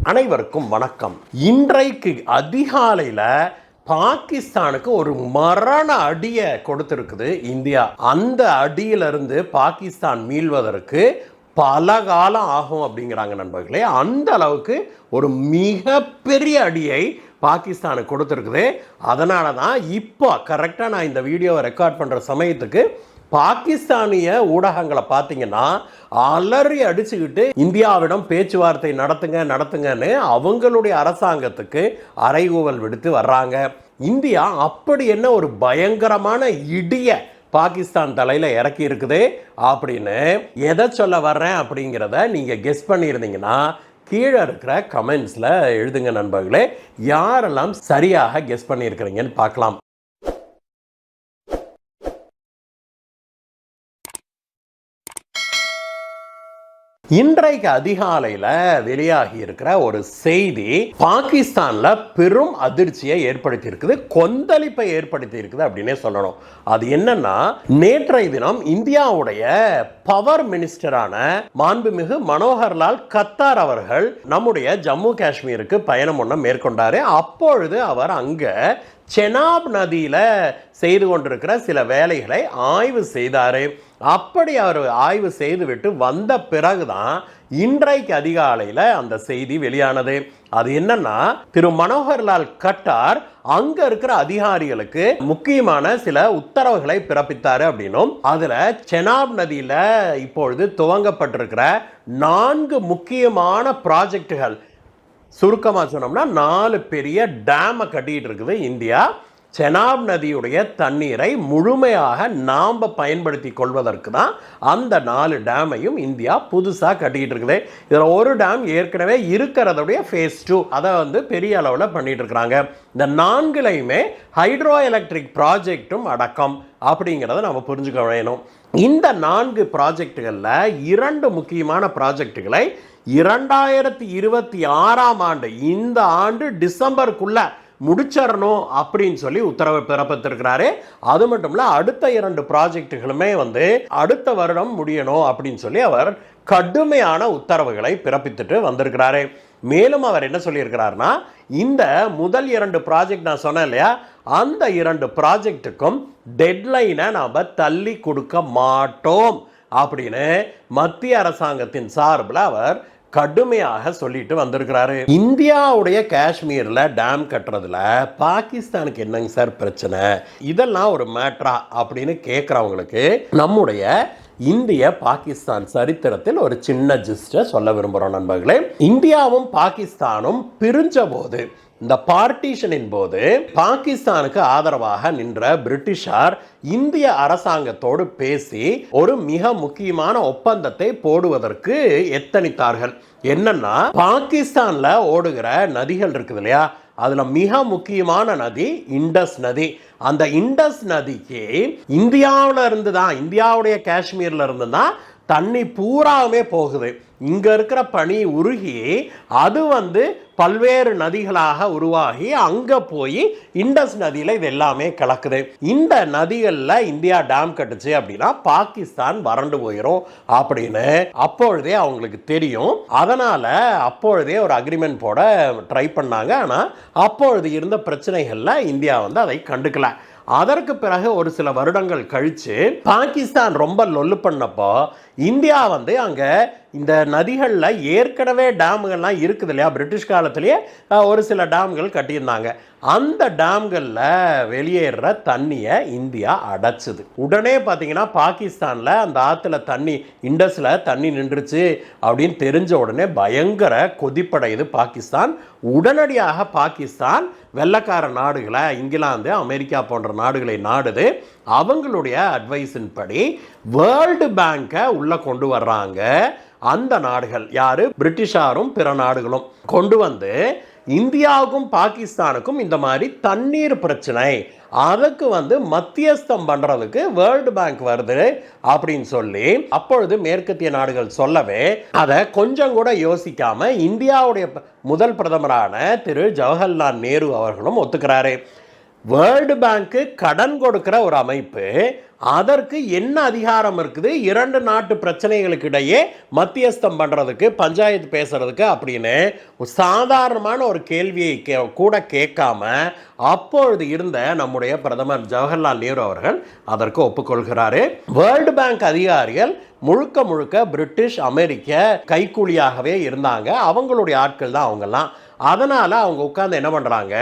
அனைவருக்கும் வணக்கம். இன்றைக்கு அதிகாலையில் பாகிஸ்தானுக்கு ஒரு மரண அடியை கொடுத்திருக்குது இந்தியா. அந்த அடியிலிருந்து பாகிஸ்தான் மீள்வதற்கு பல காலம் ஆகும் அப்படிங்கிறாங்க நண்பர்களே. அந்த அளவுக்கு ஒரு மிகப்பெரிய அடியை பாகிஸ்தானுக்கு கொடுத்துருக்குது. அதனால தான் இப்போ கரெக்டாக நான் இந்த வீடியோவை ரெக்கார்ட் பண்ணுற சமயத்துக்கு பாகிஸ்தானிய ஊடகங்களை பார்த்தீங்கன்னா அலறி அடிச்சுக்கிட்டு இந்தியாவிடம் பேச்சுவார்த்தை நடத்துங்கன்னு அவங்களுடைய அரசாங்கத்துக்கு அறைகூவல் விடுத்து வர்றாங்க. இந்தியா அப்படி என்ன ஒரு பயங்கரமான இடிய பாகிஸ்தான் தலையில் இறக்கி இருக்குது அப்படின்னு எதை சொல்ல வர்றேன் அப்படிங்கிறத நீங்கள் கெஸ் பண்ணியிருந்தீங்கன்னா கீழே இருக்கிற கமெண்ட்ஸில் எழுதுங்க நண்பர்களே. யாரெல்லாம் சரியாக கெஸ் பண்ணியிருக்கிறீங்கன்னு பார்க்கலாம். இன்றைக்கு அதிகாலையில் வெளியாகி இருக்கிற ஒரு செய்தி பாகிஸ்தானில் பெரும் அதிர்ச்சியை ஏற்படுத்தி இருக்குது, கொந்தளிப்பை ஏற்படுத்தி இருக்குது அப்படின்னே சொல்லணும். அது என்னன்னா, நேற்றைய தினம் இந்தியாவுடைய பவர் மினிஸ்டரான மாண்புமிகு மனோகர்லால் கத்தார் அவர்கள் நம்முடைய ஜம்மு காஷ்மீருக்கு பயணம் ஒன்று மேற்கொண்டாரு. அப்பொழுது அவர் அங்க செனாப் நதியில செய்து கொண்டிருக்கிற சில வேலைகளை ஆய்வு செய்தாரு. அப்படி அவர் ஆய்வு செய்துவிட்டு வந்த பிறகுதான் இன்றைக்கு அதிகாலையில் அந்த செய்தி வெளியானது. அது என்னன்னா, திரு மனோகர்லால் கட்டார் அங்க இருக்கிற அதிகாரிகளுக்கு முக்கியமான சில உத்தரவுகளை பிறப்பித்தாரு அப்படின்னும், அதுல செனாப் நதியில இப்பொழுது துவங்கப்பட்டிருக்கிற 4 முக்கியமான ப்ராஜெக்டுகள், சுருக்கமாக சொன்னோம்னா 4 பெரிய டேமை கட்டிட்டு இருக்குது இந்தியா. செனாப் நதியுடைய தண்ணீரை முழுமையாக நாம் பயன்படுத்தி கொள்வதற்கு தான் அந்த 4 டேமையும் இந்தியா புதுசாக கட்டிக்கிட்டு இருக்குது. இதில் ஒரு டேம் ஏற்கனவே இருக்கிறதுடைய ஃபேஸ் 2 அதை பெரிய அளவில் பண்ணிட்டு இருக்கிறாங்க. இந்த 4லையுமே ஹைட்ரோ எலக்ட்ரிக் ப்ராஜெக்டும் அடக்கம் அப்படிங்கிறத நம்ம புரிஞ்சுக்க வேணும். இந்த 4 ப்ராஜெக்டுகளில் 2 முக்கியமான ப்ராஜெக்டுகளை 2026ஆம் ஆண்டு, இந்த ஆண்டு டிசம்பருக்குள்ள முடிச்சிடணும் அப்படின்னு சொல்லி உத்தரவு பிறப்பித்திருக்கிறாரு. அது மட்டும் இல்ல, அடுத்த 2 ப்ராஜெக்டுகளுமே அடுத்த வருடம் முடியணும் அப்படின்னு சொல்லி அவர் கடுமையான உத்தரவுகளை பிறப்பித்துட்டு வந்திருக்கிறாரு. மேலும் அவர் என்ன சொல்லியிருக்கிறாருன்னா, இந்த முதல் 2 ப்ராஜெக்ட் நான் சொன்னேன் இல்லையா, அந்த 2 ப்ராஜெக்டுக்கும் டெட்லைனை நாம் தள்ளி கொடுக்க மாட்டோம் அப்படின்னு மத்திய அரசாங்கத்தின் சார்பில் அவர் கடுமையாக சொல்லிட்டு வந்திருக்கிறாரு. இந்தியாவுடைய காஷ்மீர்ல டேம் கட்டுறதுல பாகிஸ்தானுக்கு என்னங்க சார் பிரச்சனை, இதெல்லாம் ஒரு மேட்ரா அப்படின்னு கேட்கறவங்களுக்கு நம்முடைய இந்திய பாகிஸ்தான் சரித்திரத்தில் ஒரு சின்ன ஜிஸ்ட சொல்ல விரும்புகிறோம் நண்பர்களே. இந்தியாவும் பாகிஸ்தானும் பிரிஞ்ச போது, இந்த பார்ட்டிஷனின் போது பாகிஸ்தானுக்கு ஆதரவாக நின்ற பிரிட்டிஷார் இந்திய அரசாங்கத்தோடு பேசி ஒரு மிக முக்கியமான ஒப்பந்தத்தை போடுவதற்கு எத்தனித்தார்கள். என்னன்னா, பாகிஸ்தான்ல ஓடுகிற நதிகள் இருக்குது இல்லையா, அதுல மிக முக்கியமான நதி இண்டஸ் நதி. அந்த இண்டஸ் நதிக்கு இந்தியாவில இருந்து தான், இந்தியாவுடைய காஷ்மீர்ல இருந்து தான் தண்ணி பூராவுமே போகுது. இங்க இருக்கிற பனி உருகி அது பல்வேறு நதிகளாக உருவாகி அங்க போய் இண்டஸ் நதியில இது எல்லாமே கலக்குது. இந்த நதிகள்ல இந்தியா டேம் கட்டுச்சு அப்படின்னா பாகிஸ்தான் வறண்டு போயிடும் அப்படின்னு அப்பொழுதே அவங்களுக்கு தெரியும். அதனால அப்பொழுதே ஒரு அக்ரிமெண்ட் போட ட்ரை பண்ணாங்க. ஆனா அப்பொழுது இருந்த பிரச்சனைகள்ல இந்தியா அதை கண்டுக்கல. அதற்கு பிறகு ஒரு சில வருடங்கள் கழிச்சு பாகிஸ்தான் ரொம்ப லொல்லு பண்ணப்போ இந்தியா அங்க இந்த நதிகளில் ஏற்கனவே டேம்கள்லாம் இருக்குது இல்லையா, பிரிட்டிஷ் காலத்திலேயே ஒரு சில டேம்கள் கட்டியிருந்தாங்க. அந்த டேம்களில் வெளியேற தண்ணியை இந்தியா அடைச்சிது. உடனே பார்த்தீங்கன்னா பாகிஸ்தானில் அந்த ஆற்றுல தண்ணி, இண்டஸில் தண்ணி நின்றுச்சு அப்படின்னு தெரிஞ்ச உடனே பயங்கர கொதிப்படையுது பாகிஸ்தான். உடனடியாக பாகிஸ்தான் வெள்ளக்கார நாடுகளை, இங்கிலாந்து, அமெரிக்கா போன்ற நாடுகளை நாடுது. அவங்களுடைய அட்வைஸின் படி வேர்ல்டு பேங்கை உள்ள கொண்டு வர்றாங்க. அந்த நாடுகள் யாரு? பிரிட்டிஷாரும் பிற நாடுகளும் கொண்டு இந்தியாவுக்கும் பாகிஸ்தானுக்கும் இந்த மாதிரி தண்ணீர் பிரச்சனை, அதுக்கு மத்தியஸ்தம் பண்றதுக்கு வேர்ல்டு பேங்க் வருது அப்படின்னு சொல்லி அப்பொழுது மேற்கத்திய நாடுகள் சொல்லவே அதை கொஞ்சம் கூட யோசிக்காம இந்தியாவுடைய முதல் பிரதமரான திரு ஜவஹர்லால் நேரு அவர்களும் ஒத்துக்கிறாரு. வேர்ல்டு பேங்க்கு கடன் கொடுக்கிற ஒரு அமைப்பு, அதற்கு என்ன அதிகாரம் இருக்குது இரண்டு நாட்டு பிரச்சனைகளுக்கு இடையே மத்தியஸ்தம் பண்றதுக்கு, பஞ்சாயத்து பேசுறதுக்கு அப்படின்னு சாதாரணமான ஒரு கேள்வியை கூட கேட்காம அப்பொழுது இருந்த நம்முடைய பிரதமர் ஜவஹர்லால் நேரு அவர்கள் அதற்கு ஒப்புக்கொள்கிறாரு. வேர்ல்டு பேங்க் அதிகாரிகள் முழுக்க முழுக்க பிரிட்டிஷ் அமெரிக்க கைக்கூலியாகவே இருந்தாங்க. அவங்களுடைய ஆட்கள் தான் அவங்கெல்லாம். அதனால அவங்க உட்கார்ந்து என்ன பண்றாங்க,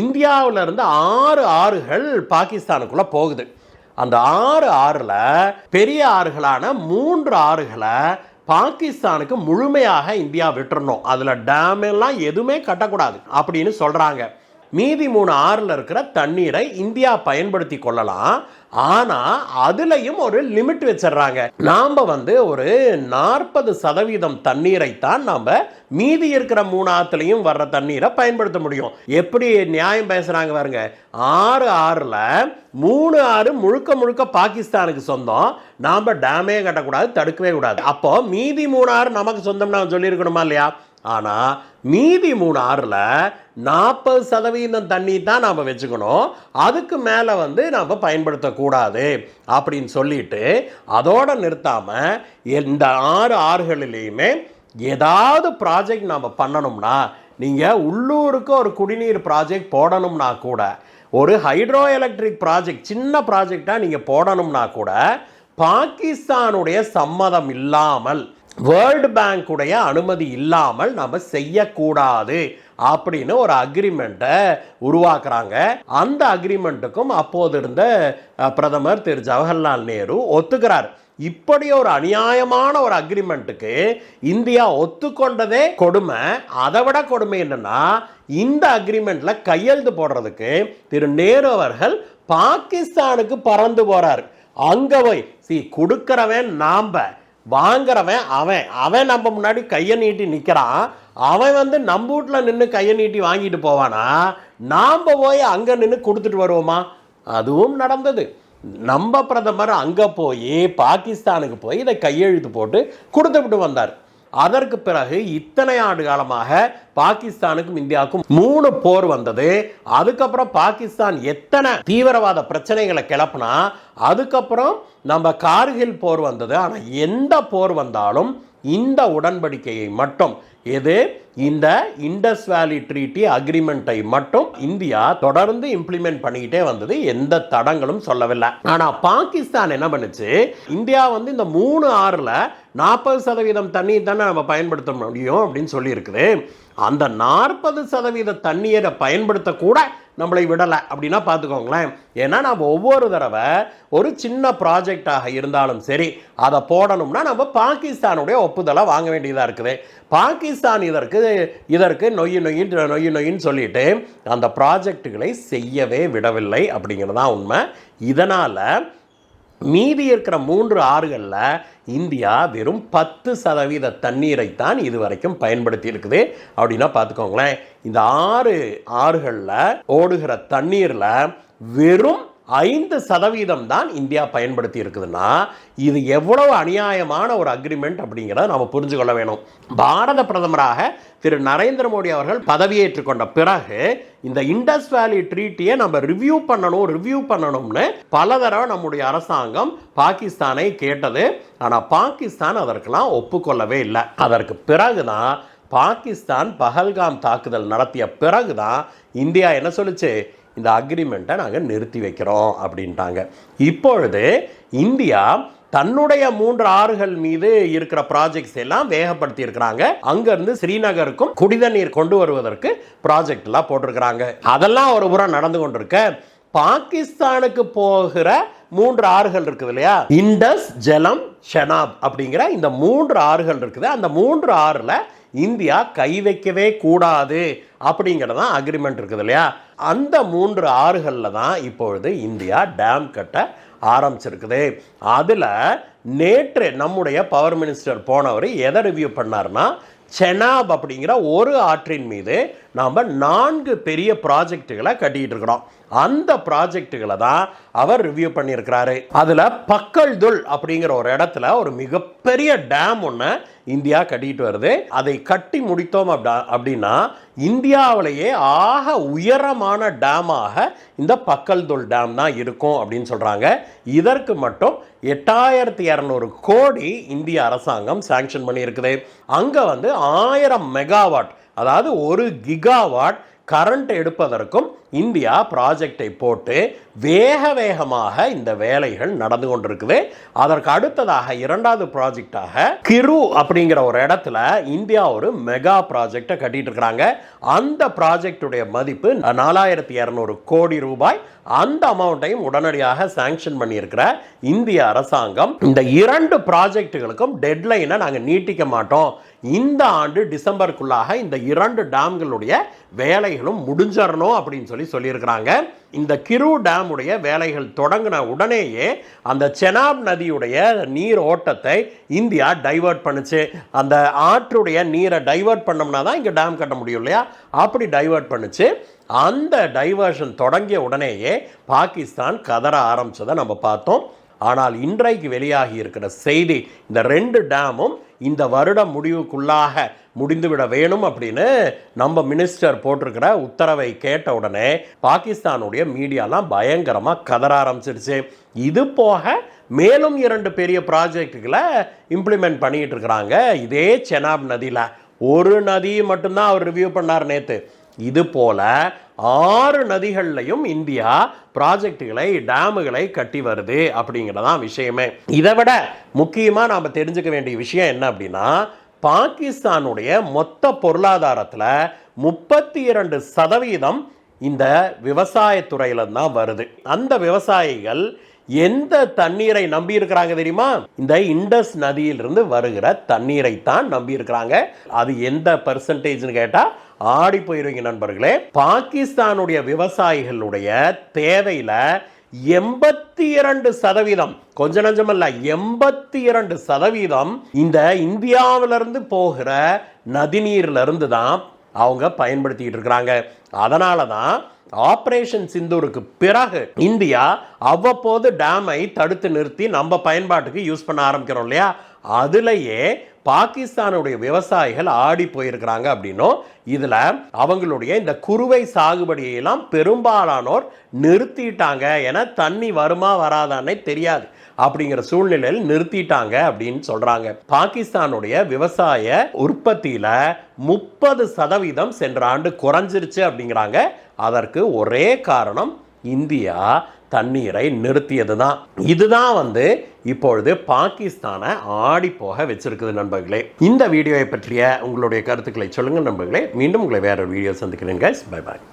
இந்தியாவில இருந்து 6 ஆறுகள் பாகிஸ்தானுக்குள்ள போகுது. அந்த 6 ஆறுல பெரிய ஆறுகளான 3 ஆறுகளை பாகிஸ்தானுக்கு முழுமையாக இந்தியா விட்டுறணும். அதுல டேம் எல்லாம் எதுவுமே கட்டக்கூடாது அப்படின்னு சொல்றாங்க. மீதி 3 ஆறுல இருக்கிற தண்ணீரை இந்தியா பயன்படுத்தி கொள்ளலாம். ஆனா அதுலயும் ஒரு லிமிட் வச்சிடறாங்க. நாம ஒரு 40% தண்ணீரை தான் நாம மீதி இருக்கிற 3 ஆத்துலையும் வர்ற தண்ணீரை பயன்படுத்த முடியும். எப்படி நியாயம் பேசுறாங்க பாருங்க. 6 ஆறுல 3 ஆறு முழுக்க முழுக்க பாகிஸ்தானுக்கு சொந்தம். நாம டேமே கட்டக்கூடாது, தடுக்கவே கூடாது. அப்போ மீதி 3 ஆறு நமக்கு சொந்தம் நான் சொல்லியிருக்கணுமா இல்லையா? ஆனா மீதி 3 ஆறுல 40% தண்ணி தான் நாம வச்சுக்கணும். அதுக்கு மேல நாம பயன்படுத்தக்கூடாது அப்படின்னு சொல்லிட்டு அதோட நிறுத்தாம இந்த 6 ஆறுகளிலேயுமே ஏதாவது ப்ராஜெக்ட் நாம பண்ணணும்னா, நீங்க உள்ளூருக்கு ஒரு குடிநீர் ப்ராஜெக்ட் போடணும்னா கூட, ஒரு ஹைட்ரோ எலக்ட்ரிக் ப்ராஜெக்ட் சின்ன ப்ராஜெக்டா நீங்க போடணும்னா கூட பாகிஸ்தானுடைய சம்மதம் இல்லாமல், வேர்ல்டு பேங்குடைய அனுமதி இல்லாமல் நம்ம செய்யக்கூடாது அப்படின்னு ஒரு அக்ரிமெண்ட்டை உருவாக்குறாங்க. அந்த அக்ரிமெண்ட்டுக்கும் அப்போது இருந்த பிரதமர் திரு ஜவஹர்லால் நேரு ஒத்துக்கிறார். இப்படி ஒரு அநியாயமான ஒரு அக்ரிமெண்ட்டுக்கு இந்தியா ஒத்துக்கொண்டதே கொடுமை. அதை விட கொடுமை என்னன்னா, இந்த அக்ரிமெண்ட்ல கையெழுத்து போடுறதுக்கு திரு நேரு அவர்கள் பாகிஸ்தானுக்கு பறந்து போறார். அங்க போய் கொடுக்கிறவன் நாம, வாங்குறவன் அவன். அவன் நம்ம முன்னாடி கையை நீட்டி நிற்கிறான். அவன் நம்ம வீட்டில் நின்று கையை நீட்டி வாங்கிட்டு போவானா? நாம் போய் அங்கே நின்று கொடுத்துட்டு வருவோமா? அதுவும் நடந்தது. நம்ம பிரதமர் அங்கே போய் பாகிஸ்தானுக்கு போய் இதை கையெழுத்து போட்டு கொடுத்துவிட்டு வந்தார். அதற்கு பிறகு இத்தனை ஆண்டு காலமாக பாகிஸ்தானுக்கும் இந்தியாவுக்கும் 3 போர் வந்தது. அதுக்கப்புறம் பாகிஸ்தான் எத்தனை தீவிரவாத பிரச்சனைகளை கிளப்பினா, அதுக்கப்புறம் நம்ம கார்கில் போர் வந்தது. ஆனால் எந்த போர் வந்தாலும் இந்த உடன்படிக்கையை மட்டும், எது இந்த இண்டஸ் வேலி ட்ரீட்டி அக்ரிமெண்ட்டை மட்டும் இந்தியா தொடர்ந்து இம்ப்ளிமெண்ட் பண்ணிக்கிட்டே வந்தது. எந்த தடங்களும் சொல்லவில்லை. ஆனா பாகிஸ்தான் என்ன பண்ணுச்சு, இந்தியா இந்த 3 ஆறுல 40% தண்ணி தானே நம்ம பயன்படுத்த முடியும் அப்படின்னு சொல்லி இருக்குது. அந்த 40% தண்ணீரை பயன்படுத்த கூட நம்மளை விடலை அப்படின்னா பார்த்துக்கோங்களேன். ஏன்னா நம்ம ஒவ்வொரு தடவை ஒரு சின்ன ப்ராஜெக்டாக இருந்தாலும் சரி, அதை போடணும்னா நம்ம பாகிஸ்தானுடைய ஒப்புதலை வாங்க வேண்டியதாக இருக்குது. பாகிஸ்தான் இதற்கு நொய்யின்னு சொல்லிட்டு அந்த ப்ராஜெக்டுகளை செய்யவே விடவில்லை அப்படிங்கிறதான் உண்மை. இதனால் மீதி இருக்கிற 3 ஆறுகளில் இந்தியா வெறும் 10% தண்ணீரை தான் இதுவரைக்கும் பயன்படுத்தி இருக்குது அப்படின்னா பார்த்துக்கோங்களேன். இந்த 6 ஆறுகளில் ஓடுகிற தண்ணீரில் வெறும் 5% தான் இந்தியா பயன்படுத்தி இருக்குதுன்னா இது எவ்வளவு அநியாயமான ஒரு அக்ரிமெண்ட் அப்படிங்கிறத நம்ம புரிஞ்சு கொள்ள வேணும். பாரத பிரதமராக திரு நரேந்திர மோடி அவர்கள் பதவியேற்றுக் கொண்ட பிறகு இந்த இண்டஸ் வேலி ட்ரீட்டியை நம்ம ரிவ்யூ பண்ணணும்னு பல தடவை நம்முடைய அரசாங்கம் பாகிஸ்தானை கேட்டது. ஆனால் பாகிஸ்தான் அதற்கெல்லாம் ஒப்புக்கொள்ளவே இல்லை. அதற்கு பிறகுதான் பாகிஸ்தான் பஹல்காம் தாக்குதல் நடத்திய பிறகுதான் இந்தியா என்ன சொல்லுச்சு, இந்த அக்ரிமெண்ட்டை நாங்கள் நிறுத்தி வைக்கிறோம் அப்படின்ட்டாங்க. இப்பொழுது இந்தியா தன்னுடைய 3 ஆறுகள் மீது இருக்கிற ப்ராஜெக்ட்ஸ் எல்லாம் வேகப்படுத்தி இருக்கிறாங்க. அங்கிருந்து ஸ்ரீநகருக்கும் குடிதண்ணீர் கொண்டு வருவதற்கு ப்ராஜெக்ட் எல்லாம் போட்டிருக்கிறாங்க. அதெல்லாம் ஒரு புறம் நடந்து கொண்டிருக்க, பாகிஸ்தானுக்கு போகிற 3 ஆறுகள் இருக்குது இல்லையா, இண்டஸ், ஜலம், ஷெனாப் அப்படிங்கிற இந்த 3 ஆறுகள் இருக்குது. அந்த 3 ஆறுல இந்தியா கை வைக்கவே கூடாது அப்படிங்கிறதான் அக்ரிமெண்ட் இருக்குது இல்லையா. அந்த 3 ஆறுகளில் தான் இப்பொழுது இந்தியா டேம் கட்ட ஆரம்பிச்சிருக்குது. அதில் நேற்று நம்முடைய பவர் மினிஸ்டர் போனவர் எதை ரிவ்யூ பண்ணார்னா, செனாப் அப்படிங்கிற ஒரு ஆற்றின் மீது நாம் 4 பெரிய ப்ராஜெக்டுகளை கட்டிட்டு இருக்கிறோம். அந்த ப்ராஜெக்டுகளை தான் அவர் ரிவ்யூ பண்ணியிருக்கிறாரு. அதில் பக்கல்துல் அப்படிங்கிற ஒரு இடத்துல ஒரு மிகப்பெரிய டேம் ஒன்று இந்தியா கட்டிட்டு வருது. அதை கட்டி முடித்தோம் அப்படின்னா இந்தியாவிலேயே ஆக உயரமான டேமாக இந்த பக்கல்துல் டேம் தான் இருக்கும் அப்படின்னு சொல்றாங்க. இதற்கு மட்டும் 8200 கோடி இந்திய அரசாங்கம் சாங்ஷன் பண்ணி இருக்குது. அங்க 1000 மெகாவாட், அதாவது 1 கிகாவாட் கரண்ட் எடுப்பதற்கும் இந்தியா ப்ராஜெக்டை போட்டு வேகமாக இந்த வேலைகள் நடந்து கொண்டிருக்குது. அதற்கு அடுத்ததாக இரண்டாவது ப்ராஜெக்டாக கிரு அப்படிங்கிற ஒரு இடத்துல இந்தியா ஒரு மெகா ப்ராஜெக்டை கட்டிட்டு இருக்கிறாங்க. அந்த ப்ராஜெக்டுடைய மதிப்பு 4200 கோடி ரூபாய். அந்த அமௌண்ட்டையும் உடனடியாக சாங்ஷன் பண்ணியிருக்கிற இந்திய அரசாங்கம் இந்த 2 ப்ராஜெக்டுகளுக்கும் டெட்லைனை நாங்கள் நீட்டிக்க மாட்டோம், இந்த ஆண்டு டிசம்பருக்குள்ளாக இந்த 2 டேம்களுடைய வேலைகளும் முடிஞ்சிடணும் அப்படின்னு சொல்லியிருக்கிறாங்க. இந்த கிரு டேம் உடைய வேலைகள் தொடங்கின உடனேயே அந்த செனாப் நதியுடைய நீர் ஓட்டத்தை இந்தியா டைவர்ட் பண்ணுச்சு. அந்த ஆற்றுடைய நீரை டைவர்ட் பண்ணோம்னா தான் இங்கே டேம் கட்ட முடியும் இல்லையா, அப்படி டைவர்ட் பண்ணுச்சு. அந்த டைவர்ஷன் தொடங்கிய உடனேயே பாகிஸ்தான் கதற ஆரம்பிச்சதை நம்ம பார்த்தோம். ஆனால் இன்றைக்கு வெளியாகி இருக்கிற செய்தி, இந்த 2 டேமும் இந்த வருடம் முடிவுக்குள்ளாக முடிந்துவிட வேணும் அப்படின்னு நம்ம மினிஸ்டர் போட்டிருக்கிற உத்தரவை கேட்ட உடனே பாகிஸ்தானுடைய மீடியாலாம் பயங்கரமாக கதற ஆரம்பிச்சிருச்சு. இது போக மேலும் 2 பெரிய ப்ராஜெக்டுகளை இம்ப்ளிமெண்ட் பண்ணிட்டு இருக்கிறாங்க. இதே செனாப் நதியில் ஒரு நதி மட்டும்தான் அவர் ரிவ்யூ பண்ணார் நேற்று. இது போல 6 நதிகள்லையும் இந்தியா ப்ராஜெக்டுகளை டேமுகளை கட்டி வருது அப்படிங்கிறதான் விஷயமே. இதை விட முக்கியமாக நாம் தெரிஞ்சுக்க வேண்டிய விஷயம் என்ன அப்படின்னா, பாகிஸ்தானுடைய மொத்த பொருளாதாரத்தில் 32% இந்த விவசாயத்துறையில தான் வருது. அந்த விவசாயிகள் எந்த தண்ணீரை நம்பி இருக்கிறாங்க தெரியுமா? இந்த இண்டஸ் நதியிலிருந்து வருகிற தண்ணீரை தான் நம்பி இருக்கிறாங்க. அது எந்த பெர்சன்டேஜ்னு கேட்டா ஆடி போயிருவீங்க நண்பர்களே. பாகிஸ்தானுடைய விவசாயிகளுடைய தேவையில 82%, கொஞ்ச நஞ்சமல்ல 82% இந்த இந்தியாவிலிருந்து போகிற நதிநீர்ல இருந்து தான் அவங்க பயன்படுத்திட்டு இருக்கிறாங்க. அதனால தான் ஆபரேஷன் சிந்தூருக்கு பிறகு இந்தியா அவ்வப்போது டேமை தடுத்து நிறுத்தி நம்ம பயன்பாட்டுக்கு யூஸ் பண்ண ஆரம்பிக்கிறோம் இல்லையா, அதுலேயே பாகிஸ்தானுடைய விவசாயிகள் ஆடி போயிருக்கிறாங்க அப்படின்னும், இதில் அவங்களுடைய இந்த குறுவை சாகுபடியெல்லாம் பெரும்பாலானோர் நிறுத்திட்டாங்க. ஏன்னா தண்ணி வருமா வராதானே தெரியாது, அப்படிங்கிற சூழ்நிலையில் நிறுத்திட்டாங்க அப்படின்னு சொல்றாங்க. பாகிஸ்தானுடைய விவசாய உற்பத்தியில 30% சென்ற ஆண்டு குறைஞ்சிருச்சு அப்படிங்கிறாங்க. அதற்கு ஒரே காரணம் இந்தியா தண்ணீரை நிறுத்தியது தான். இதுதான் இப்பொழுது பாகிஸ்தானை ஆடி போக வச்சிருக்குது நண்பர்களே. இந்த வீடியோவை பற்றிய உங்களுடைய கருத்துக்களை சொல்லுங்க நண்பர்களே. மீண்டும் உங்களை வேற ஒரு வீடியோ சந்திக்கிறேன். Bye bye.